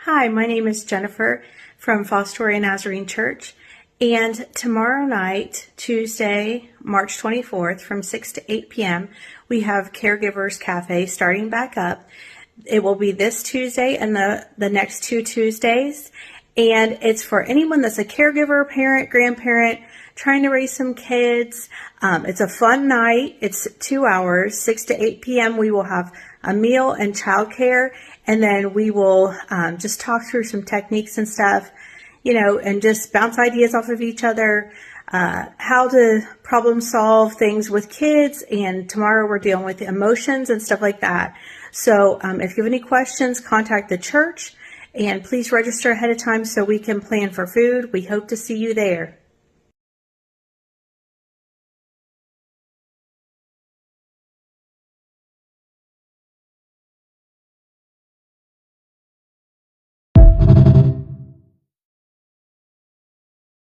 Hi, my name is Jennifer from Fostoria Nazarene Church, and tomorrow night, Tuesday, March 24th, from 6 to 8 p.m., we have Caregivers Cafe starting back up. It will be this Tuesday and the next 2 Tuesdays, and it's for anyone that's a caregiver, parent, grandparent, trying to raise some kids. It's a fun night. It's 2 hours, 6 to 8 p.m. We will have a meal and childcare, and then we will just talk through some techniques and stuff, and just bounce ideas off of each other, how to problem solve things with kids. And tomorrow we're dealing with emotions and stuff like that. So if you have any questions, contact the church, and please register ahead of time so we can plan for food. We hope to see you there.